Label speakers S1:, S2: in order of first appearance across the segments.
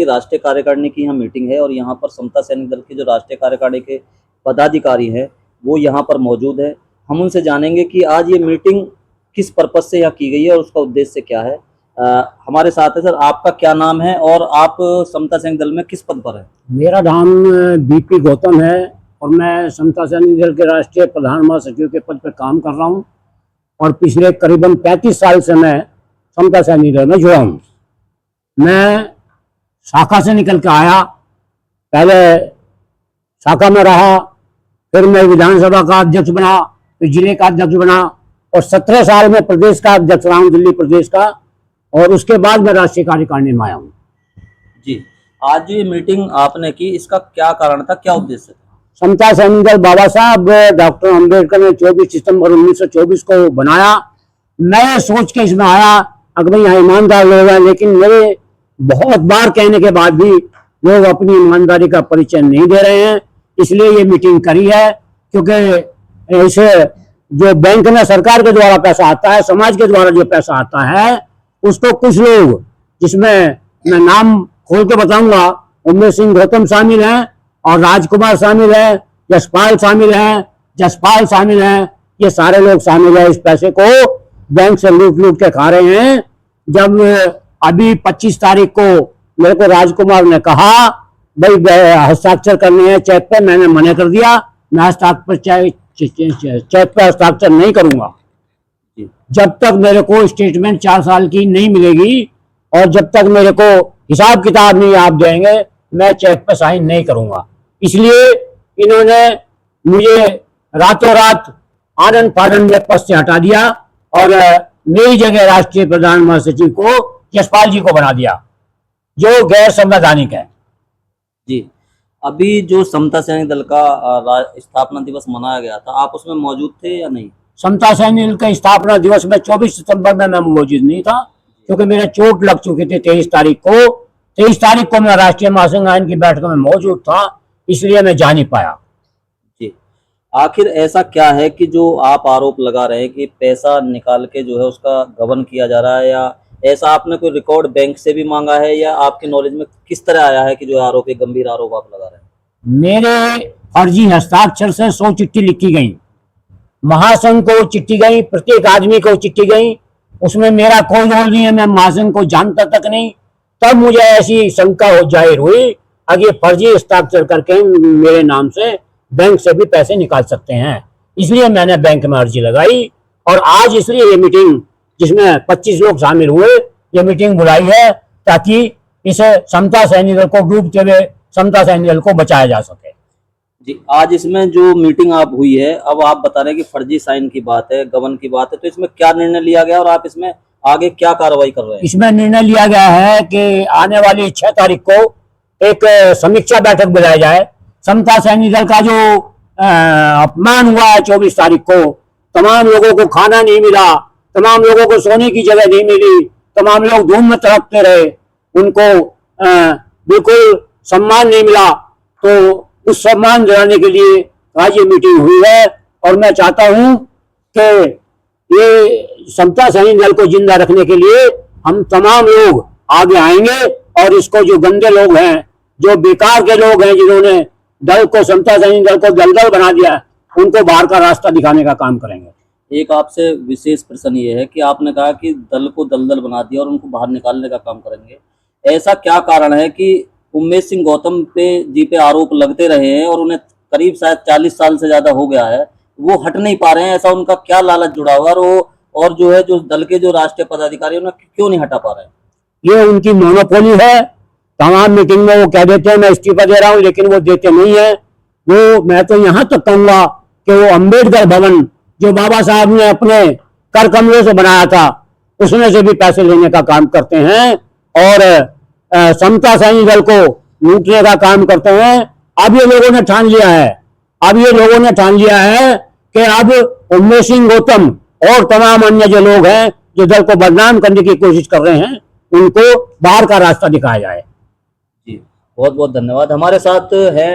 S1: की राष्ट्रीय कार्यकारिणी की यहाँ मीटिंग है और यहाँ पर समता सैनिक दल के जो राष्ट्रीय कार्यकारिणी के पदाधिकारी हैं वो यहाँ पर मौजूद है। हम उनसे जानेंगे कि आज ये मीटिंग किस पर्पज से यहाँ की गई है और उसका उद्देश्य क्या है। हमारे साथ है सर, आपका क्या नाम है और आप समता सैनिक दल में किस पद पर हैं?
S2: मेरा नाम बीपी गौतम है और मैं समता सैनिक दल के राष्ट्रीय प्रधान महासचिव के पद पर काम कर रहा हूं और पिछले करीबन 35 साल से मैं समता सैनिक दल में जुड़ा हूं। मैं शाखा से निकल के आया, पहले शाखा में रहा, फिर मैं विधानसभा का अध्यक्ष बना, फिर जिले का अध्यक्ष बना और 17 साल में प्रदेश का अध्यक्ष रहा हूँ, दिल्ली प्रदेश का, और उसके बाद मैं राष्ट्रीय कार्यकारिणी में आया हूँ। जी,
S1: आज जो ये मीटिंग आपने की, इसका क्या कारण था, क्या उद्देश्य था?
S2: समता सैनिक दल बाबा साहब डॉक्टर अम्बेडकर ने 24 सितंबर 1924 को बनाया। मैं सोच के इसमें आया अगर भाई यहाँ ईमानदार लोग हैं, लेकिन मेरे बहुत बार कहने के बाद भी लोग अपनी ईमानदारी का परिचय नहीं दे रहे हैं। इसलिए ये मीटिंग करी है, क्योंकि इसे जो बैंक में सरकार के द्वारा पैसा आता है, समाज के द्वारा जो पैसा आता है, उसको कुछ लोग, जिसमें मैं नाम खोल के बताऊंगा, उमेश सिंह गौतम शामिल हैं और राजकुमार शामिल है, यशपाल शामिल है, जसपाल शामिल हैं, ये सारे लोग शामिल हैं। इस पैसे को बैंक से लूट लूट के खा रहे हैं। जब अभी 25 तारीख को मेरे को राजकुमार ने कहा भाई हस्ताक्षर करने हैं चेक पे, मैंने मना कर दिया। मैं चेक पे हस्ताक्षर नहीं करूंगा जब तक मेरे को स्टेटमेंट 4 साल की नहीं मिलेगी और जब तक मेरे को हिसाब किताब नहीं आप देंगे, मैं चेक पे साइन नहीं करूंगा। इसलिए इन्होंने मुझे रातों रात आनंद फानंद में पद से हटा दिया और मेरी जगह राष्ट्रीय प्रधान महासचिव को यशपाल जी को बना दिया, जो गैर संवैधानिक है।
S1: जी, अभी जो समता सैनिक दल का स्थापना दिवस मनाया गया था, आप उसमें मौजूद थे या नहीं?
S2: समता सैनिक दल का स्थापना दिवस में 24 सितंबर में मैं मौजूद नहीं था, क्योंकि मेरे चोट लग चुके थे। 23 तारीख को मैं राष्ट्रीय महासंघ की बैठक में मौजूद था, इसलिए मैं जा नहीं पाया।
S1: जी, आखिर ऐसा क्या है कि जो आप आरोप लगा रहे हैं कि पैसा निकाल के जो है उसका गबन किया जा रहा है, या ऐसा आपने कोई रिकॉर्ड बैंक से भी मांगा है, या आपके नॉलेज में किस तरह आया है कि जो आरोप, एक गंभीर आरोप आप लगा रहे हैं?
S2: मेरे फर्जी हस्ताक्षर से 100 चिट्ठी लिखी गई, महासंघ को चिट्ठी गई, प्रत्येक आदमी को चिट्ठी गई, उसमें मेरा कोई रोल नहीं है, मैं महासंघ को जानता तक नहीं। तब मुझे ऐसी शंका हो जाहिर हुई कि ये फर्जी हस्ताक्षर करके मेरे नाम से बैंक से भी पैसे निकाल सकते हैं। इसलिए मैंने बैंक में अर्जी लगाई और आज इसलिए ये मीटिंग, जिसमें 25 लोग शामिल हुए, ये मीटिंग बुलाई है ताकि इसे समता सैनिक दल को डूबते हुए समता सैनिक दल को बचाया जा सके।
S1: जी, आज इसमें जो मीटिंग आप हुई है, अब आप बता रहे हैं कि फर्जी साइन की बात है, गबन की बात है, तो इसमें क्या निर्णय लिया गया और आप इसमें आगे क्या कार्रवाई कर रहे हैं?
S2: इसमें निर्णय लिया गया है कि आने वाली 6 तारीख को एक समीक्षा बैठक बुलाई जाए। समता सैनिक दल का जो अपमान हुआ है 24 तारीख को, तमाम लोगों को खाना नहीं मिला, तमाम लोगों को सोने की जगह नहीं मिली, तमाम लोग धूम में तड़पते रहे, उनको बिल्कुल सम्मान नहीं मिला, तो उस सम्मान दिलाने के लिए आज ये मीटिंग हुई है। और मैं चाहता हूं कि ये समता सैनिक दल को जिंदा रखने के लिए हम तमाम लोग आगे आएंगे और इसको, जो गंदे लोग हैं, जो बेकार के लोग हैं, जिन्होंने दल को, समता सैनिक दल को दलदल बना दिया, उनको बाहर का रास्ता दिखाने का काम करेंगे।
S1: एक आपसे विशेष प्रश्न ये है कि आपने कहा कि दल को दलदल बना दिया और उनको बाहर निकालने का काम करेंगे। ऐसा क्या कारण है कि उमेश सिंह गौतम जी पे आरोप लगते रहे हैं और उन्हें करीब शायद 40 साल से ज्यादा हो गया है, वो हट नहीं पा रहे हैं? ऐसा उनका क्या लालच जुड़ा हुआ है और जो है, जो दल के जो राष्ट्रीय पदाधिकारी उन्हें क्यों नहीं हटा पा रहे हैं?
S2: ये उनकी मोनोपोली है। तमाम मीटिंग में वो कह देते हैं मैं इस्तीफा दे रहा हूं, लेकिन वो देते नहीं है। वो, मैं तो यहाँ तक कहूंगा कि वो अम्बेडकर भवन जो बाबा साहब ने अपने कर कमलों से बनाया था, उसमें से भी पैसे लेने का काम करते हैं और समता सैनिक दल को लूटने का काम करते हैं। अब ये लोगों ने ठान लिया है कि अब उमेश सिंह गौतम और तमाम अन्य जो लोग हैं जो दल को बदनाम करने की कोशिश कर रहे हैं, उनको बाहर का रास्ता दिखाया जाए।
S1: जी, बहुत बहुत धन्यवाद। हमारे साथ है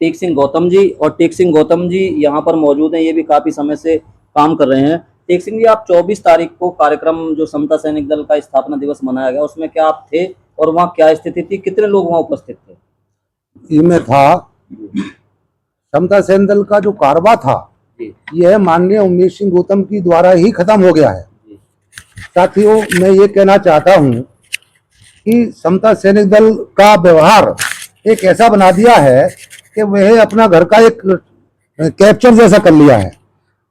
S1: टेक सिंह गौतम जी, और टेक सिंह गौतम जी यहाँ पर मौजूद हैं, ये भी काफी समय से काम कर रहे हैं। टेक सिंह जी, आप 24 तारीख को कार्यक्रम जो समता सैनिक दल का स्थापना दिवस मनाया गया, उसमें क्या आप थे और वहाँ क्या स्थिति थी, कितने लोग वहाँ उपस्थित थे?
S3: इनमें था समता सेन दल का जो कारवा था,
S1: जी
S3: यह माननीय उमेश सिंह गौतम की द्वारा ही खत्म हो गया है।
S1: जी
S3: साथियों, मैं ये कहना चाहता हूँ कि समता सैनिक दल का व्यवहार एक ऐसा बना दिया है कि वह अपना घर का एक कैप्चर जैसा कर लिया है।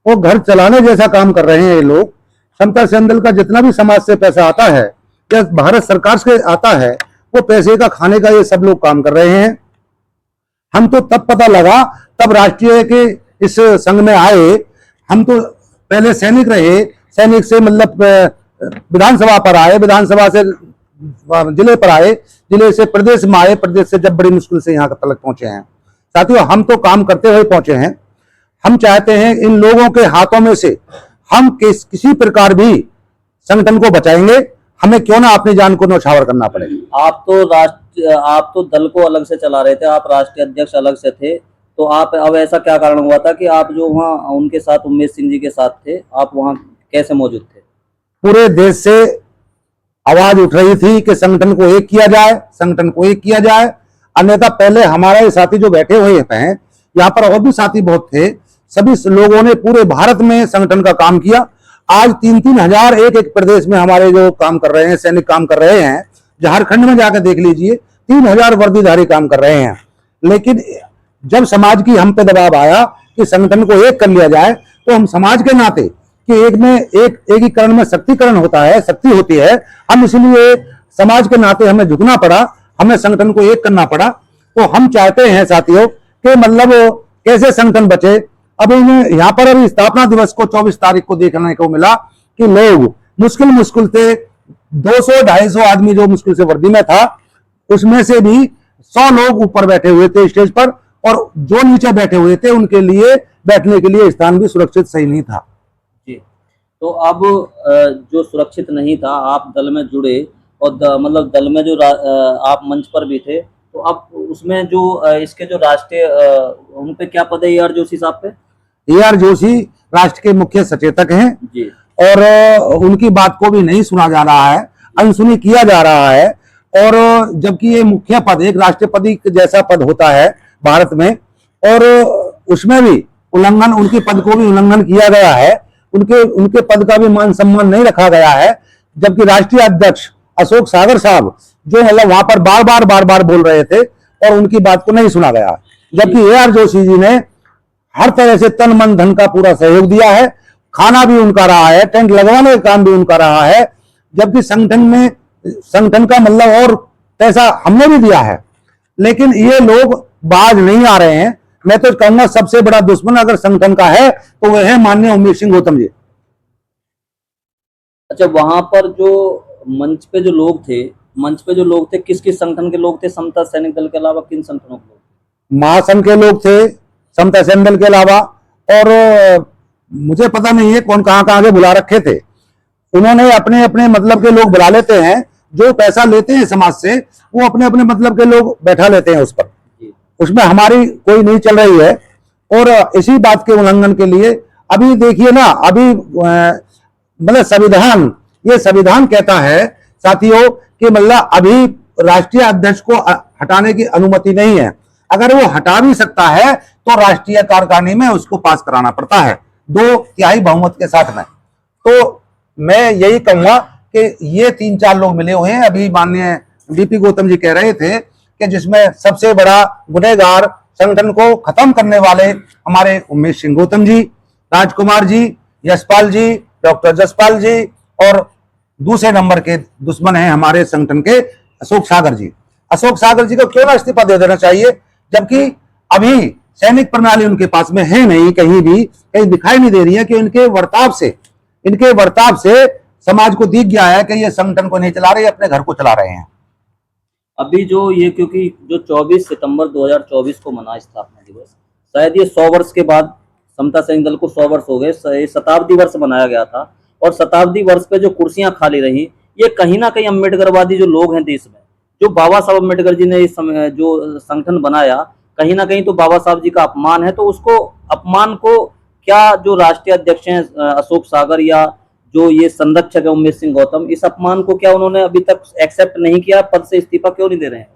S3: वो घर चलाने जैसा काम कर रहे हैं ये लोग। समता सैनिक दल का जितना भी समाज से पैसा आता है या भारत सरकार से आता है, वो पैसे का खाने का ये सब लोग काम कर रहे हैं। हम तो तब पता लगा, तब राष्ट्रीय के इस संघ में आए। हम तो पहले सैनिक रहे, सैनिक से मतलब विधानसभा पर आए, विधानसभा से जिले पर आए, जिले से प्रदेश में आए, प्रदेश से जब बड़ी मुश्किल से यहाँ तक पहुंचे हैं। साथियों, हम तो काम करते हुए पहुंचे हैं। हम चाहते हैं इन लोगों के हाथों में से हम किसी प्रकार भी संगठन को बचाएंगे, हमें क्यों ना अपनी जान को न्यौछावर करना पड़े।
S1: आप तो दल को अलग से चला रहे थे, आप राष्ट्रीय अध्यक्ष अलग से थे, तो आप अब ऐसा क्या कारण हुआ था कि आप जो वहाँ उनके साथ उमेश सिंह जी के साथ थे, आप वहाँ कैसे मौजूद थे?
S3: पूरे देश से आवाज उठ रही थी कि संगठन को एक किया जाए, संगठन को एक किया जाए। अन्यथा पहले हमारे साथी जो बैठे हुए हैं, यहाँ पर और भी साथी बहुत थे, सभी लोगों ने पूरे भारत में संगठन का काम किया। आज 3-3 हजार एक प्रदेश में हमारे जो काम कर रहे हैं, सैनिक काम कर रहे हैं। झारखंड में जाकर देख लीजिए, 3000 वर्दीधारी काम कर रहे हैं। लेकिन जब समाज की हम पे दबाव आया कि संगठन को एक कर लिया जाए, तो हम समाज के नाते कि एक में एकीकरण में शक्तिकरण होता है, शक्ति होती है, हम इसलिए समाज के नाते हमें झुकना पड़ा, हमें संगठन को एक करना पड़ा। तो हम चाहते हैं साथियों कि मतलब कैसे संगठन बचे। अब यहाँ पर अभी स्थापना दिवस को 24 तारीख को देखने को मिला कि लोग मुश्किल थे, 200-250 आदमी जो मुश्किल से वर्दी में था, उसमें से भी 100 लोग ऊपर बैठे हुए थे स्टेज पर, और जो नीचे बैठे हुए थे उनके लिए बैठने के लिए स्थान भी सुरक्षित सही नहीं था।
S1: जी, तो अब जो सुरक्षित नहीं था, आप दल में जुड़े और मतलब दल में जो आप मंच पर भी थे, तो अब उसमें जो इसके जो राष्ट्रीय उन पे क्या पद है, AR जोशी साहब पे?
S3: AR जोशी राष्ट्र के मुख्य सचेतक हैं
S1: जी,
S3: और उनकी बात को भी नहीं सुना जा रहा है, अनसुनी किया जा रहा है। और जबकि ये मुख्य पद एक राष्ट्रपति जैसा पद होता है भारत में, और उसमें भी उल्लंघन, उनके पद को भी उल्लंघन किया गया है, उनके पद का भी मान सम्मान नहीं रखा गया है। जबकि राष्ट्रीय अध्यक्ष अशोक सागर साहब जो मतलब वहां पर बार बार बोल रहे थे और उनकी बात को नहीं सुना गया। जबकि AR जोशी जी ने हर तरह से तन मन धन का पूरा सहयोग दिया है, खाना भी उनका रहा है, टेंट लगवाने का काम भी उनका रहा है। जबकि संगठन का मतलब और पैसा हमने भी दिया है, लेकिन ये लोग बाज नहीं आ रहे हैं। मैं तो कहूंगा सबसे बड़ा दुश्मन अगर संगठन का है तो वह है माननीय उमेश सिंह गौतम जी।
S1: अच्छा, वहां पर जो मंच पे जो लोग थे, किस किस संगठन के लोग थे? समता सैनिक दल के अलावा किन संगठनों के लोग थे?
S3: महासंघ के लोग थे, समता सैनिक दल के अलावा, और मुझे पता नहीं है कौन कहां के बुला रखे थे। उन्होंने अपने अपने मतलब के लोग बुला लेते हैं, जो पैसा लेते हैं समाज से, वो अपने अपने मतलब के लोग बैठा लेते हैं उस पर। उसमें हमारी कोई नहीं चल रही है। और इसी बात के उल्लंघन के लिए अभी देखिए ना, अभी मतलब ये संविधान कहता है साथियों कि मतलब अभी राष्ट्रीय अध्यक्ष को हटाने की अनुमति नहीं है। अगर वो हटा भी सकता है तो राष्ट्रीय कार्यकारिणी में उसको पास कराना पड़ता है 2/3 बहुमत के साथ में। तो मैं यही कहूंगा कि ये 3-4 लोग मिले हुए हैं। अभी माननीय DP गौतम जी कह रहे थे कि जिसमें सबसे बड़ा गुनहगार संगठन को खत्म करने वाले हमारे उमेश सिंह गौतम जी, राजकुमार जी, यशपाल जी, डॉक्टर जसपाल जी, और दूसरे नंबर के दुश्मन हैं हमारे संगठन के अशोक सागर जी। अशोक सागर जी को क्यों ना इस्तीफा दे देना चाहिए, जबकि अभी सैनिक प्रणाली उनके पास में है नहीं, कहीं दिखाई नहीं दे रही है कि इनके वर्ताव से समाज को दिख गया है कि ये संगठन को नहीं चला रहे, अपने घर को चला रहे हैं।
S1: अभी जो ये, क्योंकि जो 24 सितंबर 2024 को मना स्थापना दिवस, शायद ये 100 वर्ष के बाद समता सैनिक दल को 100 वर्ष हो गए, शताब्दी वर्ष मनाया गया था। और शताब्दी वर्ष पे जो कुर्सियां खाली रही, ये कहीं ना कहीं अम्बेडकरवादी जो लोग हैं देश में, जो बाबा साहब अम्बेडकर जी ने इस समय जो संगठन बनाया, कहीं ना कहीं तो बाबा साहब जी का अपमान है। तो उसको अपमान को क्या जो राष्ट्रीय अध्यक्ष हैं अशोक सागर या जो ये संरक्षक है उमेश सिंह गौतम, इस अपमान को क्या उन्होंने अभी तक एक्सेप्ट नहीं किया? पद से इस्तीफा क्यों नहीं दे रहे हैं?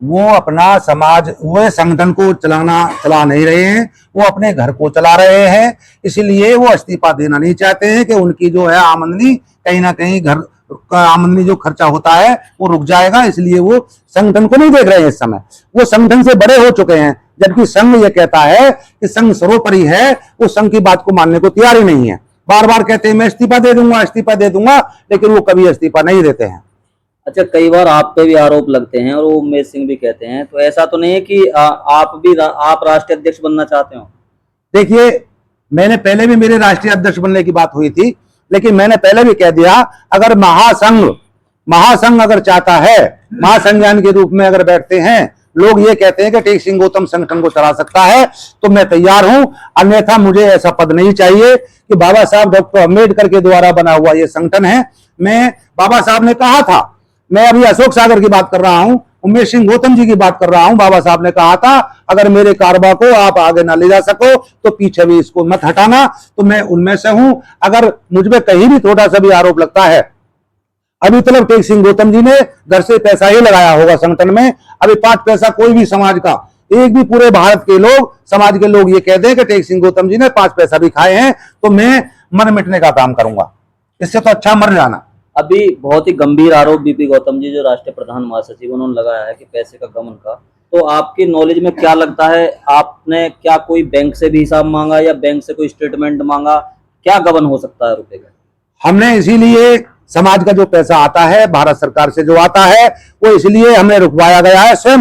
S3: वो अपना समाज, वो संगठन को चला नहीं रहे हैं, वो अपने घर को चला रहे हैं। इसलिए वो इस्तीफा देना नहीं चाहते हैं कि उनकी जो है आमदनी कहीं ना कहीं घर का आमदनी जो खर्चा होता है वो रुक जाएगा। इसलिए वो संगठन को नहीं देख रहे हैं इस समय। वो संगठन से बड़े हो चुके हैं, जबकि संघ ये कहता है कि संघ सर्वोपरि है। वो संघ की बात को मानने को तैयार ही नहीं है। बार बार कहते हैं मैं इस्तीफा दे दूंगा, इस्तीफा दे दूंगा, लेकिन वो कभी इस्तीफा नहीं देते हैं।
S1: अच्छा, कई बार आप पे भी आरोप लगते हैं और वो उमेश सिंह भी कहते हैं, तो ऐसा तो नहीं है कि आप राष्ट्रीय अध्यक्ष बनना चाहते हो?
S3: देखिए, मैंने पहले भी मेरे राष्ट्रीय अध्यक्ष बनने की बात हुई थी, लेकिन मैंने पहले भी कह दिया, अगर महासंघ अगर चाहता है, महासंज्ञान के रूप में अगर बैठते हैं, लोग ये कहते हैं कि टेक सिंह गौतम संगठन को चला सकता है, तो मैं तैयार हूं। अन्यथा मुझे ऐसा पद नहीं चाहिए कि बाबा साहब डॉक्टर अम्बेडकर के द्वारा बना हुआ ये संगठन है। बाबा साहब ने कहा था, मैं अभी अशोक सागर की बात कर रहा हूं, उमेश सिंह गौतम जी की बात कर रहा हूं। बाबा साहब ने कहा था, अगर मेरे कारबा को आप आगे ना ले जा सको तो पीछे भी इसको मत हटाना। तो मैं उनमें से हूं। अगर मुझ पे कहीं भी थोड़ा सा भी आरोप लगता है, अभी तक टेक सिंह गौतम जी ने घर से पैसा ही लगाया होगा संगठन में। अभी 5 पैसा कोई भी समाज का, एक भी पूरे भारत के लोग, समाज के लोग ये कहते हैं कि टेक सिंह गौतम जी ने 5 पैसा भी खाए हैं, तो मैं मर मिटने का काम करूंगा। इससे तो अच्छा मर जाना।
S1: अभी बहुत ही गंभीर आरोप बीपी गौतम जी, जो राष्ट्रीय प्रधान महासचिव, उन्होंने लगाया है कि पैसे का गबन का। तो आपकी नॉलेज में क्या लगता है, आपने क्या कोई बैंक से भी हिसाब मांगा या बैंक से कोई स्टेटमेंट मांगा? क्या गबन हो सकता है रुपए का?
S3: हमने इसीलिए समाज का जो पैसा आता है भारत सरकार से जो आता है, वो इसलिए हमें रुकवाया गया है। स्वयं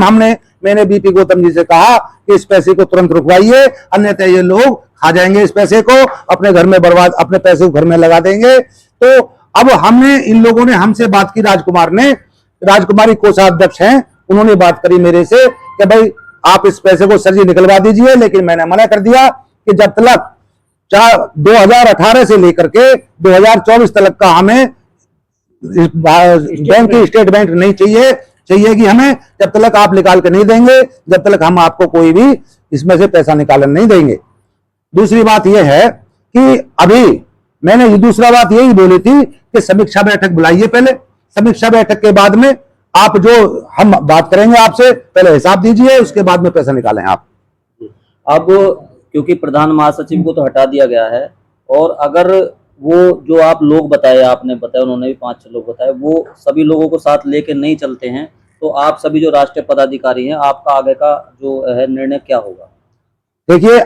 S3: मैंने बीपी गौतम जी से कहा कि इस पैसे को तुरंत रुकवाइए, अन्यथा ये लोग खा जाएंगे इस पैसे को, अपने घर में बर्बाद, अपने पैसे को घर में लगा देंगे। तो अब इन लोगों ने हमसे बात की, राजकुमारी कोषाध्यक्ष हैं, उन्होंने बात करी मेरे से कि भाई आप इस पैसे को सर जी निकलवा दीजिए। लेकिन मैंने मना कर दिया कि जब तक 2018 से लेकर के 2024 तक का हमें बैंक की स्टेटमेंट नहीं चाहिएगी हमें। जब तक आप निकाल के नहीं देंगे, जब तक हम आपको कोई भी इसमें से पैसा निकालने नहीं देंगे। दूसरी बात यह है कि अभी मैंने दूसरा बात यही बोली थी कि समीक्षा बैठक बुलाइए पहले, समीक्षा बैठक के बाद में आप जो हम बात करेंगे आपसे, पहले हिसाब दीजिए, उसके बाद में पैसा निकालें आप।
S1: अब क्योंकि प्रधान महासचिव को तो हटा दिया गया है, और अगर वो जो आप लोग बताए, आपने बताया, उन्होंने भी 5-6 लोग बताए, वो सभी लोगों को साथ लेके नहीं चलते हैं, तो आप सभी जो राष्ट्रीय पदाधिकारी हैं, आपका आगे का जो है निर्णय क्या होगा?
S3: देखिए,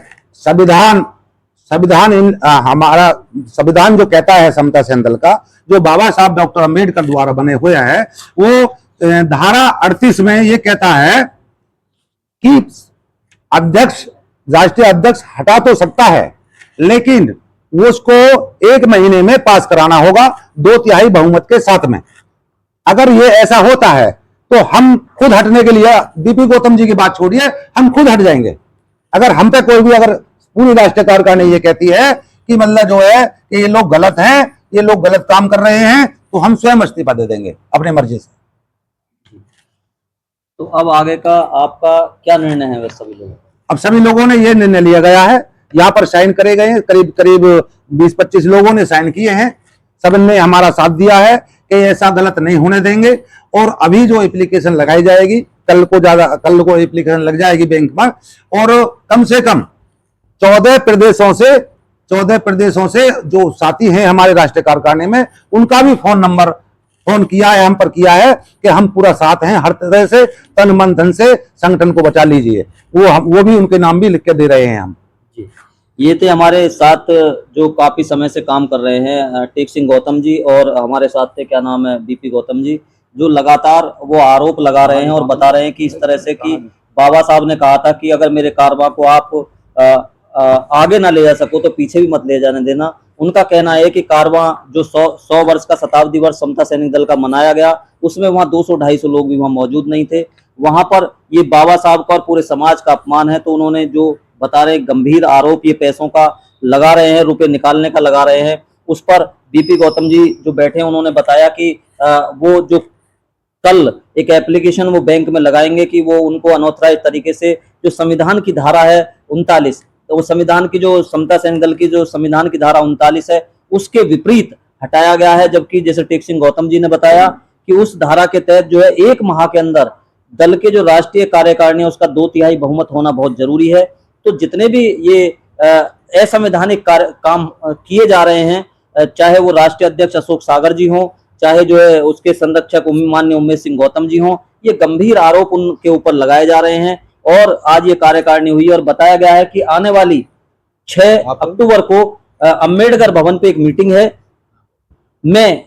S3: हमारा संविधान जो कहता है समता सैनिक दल का, जो बाबा साहब डॉक्टर अम्बेडकर द्वारा बने हुए है, वो धारा 38 में ये कहता है कि राष्ट्रीय अध्यक्ष हटा तो सकता है, लेकिन वो उसको 1 महीने में पास कराना होगा 2/3 बहुमत के साथ में। अगर ये ऐसा होता है तो हम खुद हटने के लिए, बीपी गौतम जी की बात छोड़िए, हम खुद हट जाएंगे। अगर हम पे कोई भी, अगर पूरी राष्ट्रीय कार्यकारिणी ये कहती है कि मतलब जो है कि ये लोग गलत हैं, ये लोग गलत काम कर रहे हैं, तो हम स्वयं इस्तीफा दे देंगे अपनी मर्जी से।
S1: तो अब आगे का आपका क्या निर्णय है वैसे सभी लोगों?
S3: अब सभी लोगों ने ये निर्णय लिया गया है, यहाँ पर साइन करे गए हैं, करीब 20-25 लोगों ने साइन किए हैं। सबने हमारा साथ दिया है कि ऐसा गलत नहीं होने देंगे। और अभी जो एप्लीकेशन लगाई जाएगी, कल को एप्लीकेशन लग जाएगी बैंक में, और कम से कम 14 प्रदेशों से जो साथी हैं हमारे राष्ट्रीय कार्यकारिणी में, उनका भी फोन किया है, हम पर किया है कि हम पूरा साथ हैं, हर तरह से तन मन धन से संगठन को बचा लीजिए। वो भी उनके नाम भी लिख के दे रहे हैं हम।
S1: ये थे हमारे साथ जो काफी समय से काम कर रहे हैं टेक सिंह गौतम जी, और हमारे साथ थे, क्या नाम है, बीपी गौतम जी, जो लगातार वो आरोप लगा रहे हैं और बता रहे हैं कि इस तरह से कि बाबा साहब ने कहा था कि अगर मेरे कारवा को आप आगे ना ले जा सको तो पीछे भी मत ले जाने देना। उनका कहना है कि कारवां जो 100 वर्ष का शताब्दी वर्ष समता सैनिक दल का मनाया गया, उसमें वहां 200-250 लोग भी वहां मौजूद नहीं थे। वहां पर ये बाबा साहब का और पूरे समाज का अपमान है। तो उन्होंने जो बता रहे गंभीर आरोप ये पैसों का लगा रहे हैं, रुपए निकालने का लगा रहे हैं, उस पर बीपी गौतम जी जो बैठे हैं उन्होंने बताया कि वो जो कल एक एप्लीकेशन वो बैंक में लगाएंगे कि वो उनको अनऑथराइज तरीके से जो संविधान की धारा है 39, तो वो संविधान की जो समता सैनिक दल की जो संविधान की धारा 39 है, उसके विपरीत हटाया गया है, जबकि जैसे टेक सिंह गौतम जी ने बताया कि उस धारा के तहत जो है 1 माह के अंदर दल के जो राष्ट्रीय कार्यकारिणी है उसका 2/3 बहुमत होना बहुत जरूरी है। तो जितने भी ये असंवैधानिक काम किए जा रहे हैं, चाहे वो राष्ट्रीय अध्यक्ष अशोक सागर जी हों, चाहे जो है उसके संरक्षक माननीय उमेश सिंह गौतम जी हों, ये गंभीर आरोप उनके ऊपर लगाए जा रहे हैं। और आज ये कार्यकारिणी हुई और बताया गया है कि आने वाली 6 अक्टूबर को अंबेडकर भवन पे एक मीटिंग है। मैं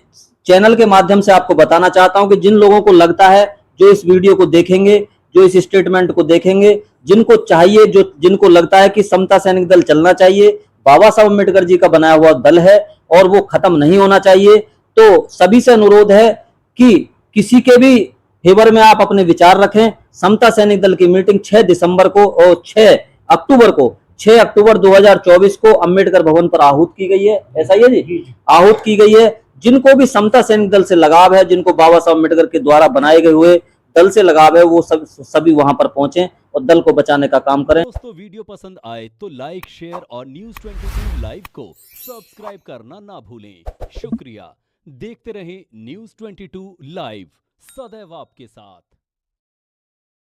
S1: चैनल के माध्यम से आपको बताना चाहता हूं कि जिन लोगों को लगता है, जो इस वीडियो को देखेंगे, जो इस स्टेटमेंट को देखेंगे, जिनको चाहिए, जिनको लगता है कि समता सैनिक दल चलना चाहिए, बाबा साहब अम्बेडकर जी का बनाया हुआ दल है और वो खत्म नहीं होना चाहिए, तो सभी से अनुरोध है कि किसी के भी फेवर में आप अपने विचार रखें। समता सैनिक दल की मीटिंग 6 दिसंबर को और 6 अक्टूबर 2024 को अंबेडकर भवन पर आहूत की गई है। ऐसा ही है जी, आहूत की गई है। जिनको भी समता सैनिक दल से लगाव है, जिनको बाबा साहब अम्बेडकर के द्वारा बनाए गए हुए दल से लगाव है, वो सभी वहां पर पहुंचे और दल को बचाने का काम करें।
S4: दोस्तों, वीडियो पसंद आए तो लाइक, शेयर और News 22 लाइव को सब्सक्राइब करना ना भूलें। शुक्रिया। देखते रहें News 22 लाइव, सदैव आपके साथ।